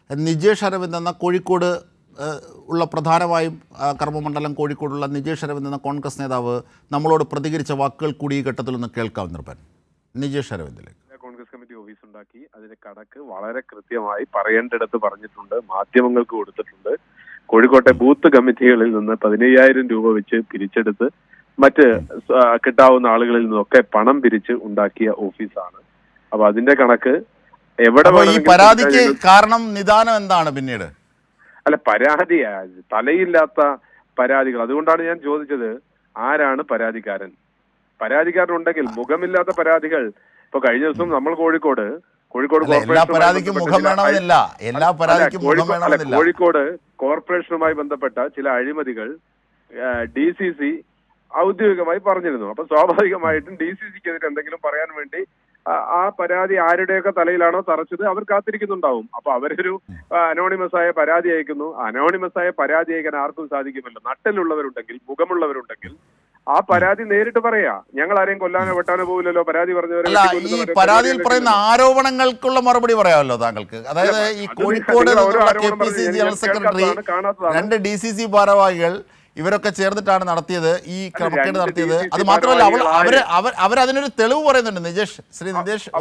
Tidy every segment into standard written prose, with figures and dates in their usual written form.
നിജേഷ് അരവിന്ദ് എന്ന കോഴിക്കോട് ഉള്ള പ്രധാനമായും കർമ്മമണ്ഡലം കോഴിക്കോടുള്ള നിജേഷ് അരവിന്ദ് എന്ന കോൺഗ്രസ് നേതാവ് നമ്മളോട് പ്രതികരിച്ച വാക്കുകൾ കൂടി ഈ ഘട്ടത്തിൽ ഒന്ന് കേൾക്കാം. നിർഭൻ നിജേഷ് അരവിന്ദിലേക്ക്. കോൺഗ്രസ് കമ്മിറ്റി ഓഫീസ് ഉണ്ടാക്കി അതിന്റെ കണക്ക് വളരെ കൃത്യമായി പറയേണ്ടിടത്ത് പറഞ്ഞിട്ടുണ്ട്, മാധ്യമങ്ങൾക്ക് കൊടുത്തിട്ടുണ്ട്. കോഴിക്കോട്ടെ ബൂത്ത് കമ്മിറ്റികളിൽ നിന്ന് 15,000 രൂപ വെച്ച് പിരിച്ചെടുത്ത് മറ്റ് കിട്ടാവുന്ന ആളുകളിൽ നിന്നൊക്കെ പണം പിരിച്ച് ഉണ്ടാക്കിയ ഓഫീസാണ്. അപ്പൊ അതിന്റെ കണക്ക് എവിടെ ഈ പരാതിക്ക് കാരണം നിദാനം എന്താണ്? പിന്നീട് അല്ല, പരാതി തലയില്ലാത്ത പരാതികൾ. അതുകൊണ്ടാണ് ഞാൻ ചോദിച്ചത്, ആരാണ് പരാതിക്കാരൻ? പരാതിക്കാരനുണ്ടെങ്കിൽ മുഖമില്ലാത്ത പരാതികൾ. ഇപ്പൊ കഴിഞ്ഞ ദിവസം നമ്മൾ കോഴിക്കോട് കോഴിക്കോട് കോർപ്പറേഷനുമായി ബന്ധപ്പെട്ട ചില അഴിമതികൾ DCC ഔദ്യോഗികമായി പറഞ്ഞിരുന്നു. അപ്പൊ സ്വാഭാവികമായിട്ടും DCCക്കെതിരെ എന്തെങ്കിലും പറയാൻ വേണ്ടി ആ പരാതി ആരുടെയൊക്കെ തലയിലാണോ തറച്ചത് അവർ കാത്തിരിക്കുന്നുണ്ടാവും. അപ്പൊ അവരൊരു അനോണിമസ് ആയ പരാതി അയക്കുന്നു. അനോണിമസ് ആയ പരാതി അയക്കാൻ ആർക്കും സാധിക്കുമല്ലോ. നട്ടലുള്ളവരുണ്ടെങ്കിൽ, മുഖമുള്ളവരുണ്ടെങ്കിൽ ആ പരാതി നേരിട്ട് പറയാ. ഞങ്ങൾ ആരെയും കൊല്ലാനോ വെട്ടാനോ പോകില്ലല്ലോ. പരാതി പറഞ്ഞവരെ ഈ പരാതിയിൽ പറയുന്ന ആരോപണങ്ങൾക്കുള്ള മറുപടി പറയാമല്ലോ താങ്കൾക്ക്. അതായത് ഈ Kozhikode KPCC general secretary, 2 DCC ഭാരവാഹികൾ ഇവരൊക്കെ ചേർന്നിട്ടാണ് നടത്തിയത് ഈ ക്രമക്കേട് നടത്തിയത്. അത് മാത്രമല്ല അവരതിനൊരു തെളിവ് പറയുന്നുണ്ട്. നിജേഷ്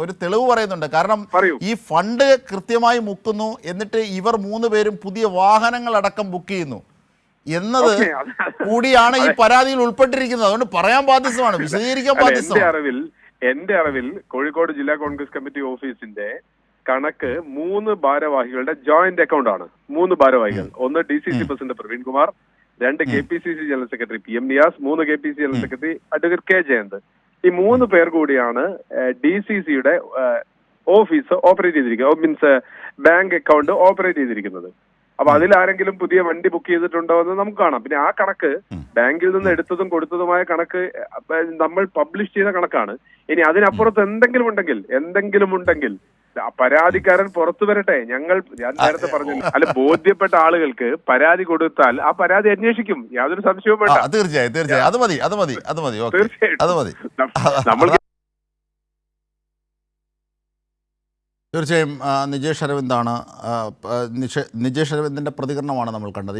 ഒരു തെളിവ് പറയുന്നുണ്ട്. കാരണം ഈ ഫണ്ട് കൃത്യമായി മുക്കുന്നു, എന്നിട്ട് ഇവർ 3 പേരും പുതിയ വാഹനങ്ങൾ അടക്കം ബുക്ക് ചെയ്യുന്നു എന്നത് കൂടിയാണ് ഈ പരാതിയിൽ ഉൾപ്പെട്ടിരിക്കുന്നത്. അതുകൊണ്ട് പറയാൻ ബാധ്യസ്ഥമാണ്, വിശദീകരിക്കാൻ ബാധ്യസ്ഥമാണ്. എന്റെ അറിവിൽ കോഴിക്കോട് ജില്ലാ കോൺഗ്രസ് കമ്മിറ്റി ഓഫീസിന്റെ കണക്ക് 3 ഭാരവാഹികളുടെ ജോയിന്റ് അക്കൗണ്ട് ആണ്. 3 ഭാരവാഹികൾ, ഒന്ന് DCC president Praveen Kumar, 2 KPCC general secretary PM Niyas, 3 KPCC general secretary advocate K Jayant. ഈ 3 പേർ കൂടിയാണ് DCCയുടെ ഓഫീസ് ഓപ്പറേറ്റ് ചെയ്തിരിക്കുന്നത്, മീൻസ് ബാങ്ക് അക്കൗണ്ട് ഓപ്പറേറ്റ് ചെയ്തിരിക്കുന്നത്. അപ്പൊ അതിലാരെങ്കിലും പുതിയ വണ്ടി ബുക്ക് ചെയ്തിട്ടുണ്ടോ എന്ന് നമുക്ക് കാണാം. പിന്നെ ആ കണക്ക് ബാങ്കിൽ നിന്ന് എടുത്തതും കൊടുത്തതുമായ കണക്ക് നമ്മൾ പബ്ലിഷ് ചെയ്ത കണക്കാണ്. ഇനി അതിനപ്പുറത്ത് എന്തെങ്കിലും ഉണ്ടെങ്കിൽ പരാതിക്കാരൻ പുറത്തു വരട്ടെ. ഞാൻ നേരത്തെ പറഞ്ഞു, അല്ല, ബോധ്യപ്പെട്ട ആളുകൾക്ക് പരാതി കൊടുത്താൽ ആ പരാതി അന്വേഷിക്കും, യാതൊരു സംശയവും വേണ്ട. തീർച്ചയായും അത് മതി. നമ്മൾ തീർച്ചയായും നിജേഷ് അരവിന്ദിന്റെ പ്രതികരണമാണ് നമ്മൾ കണ്ടത്.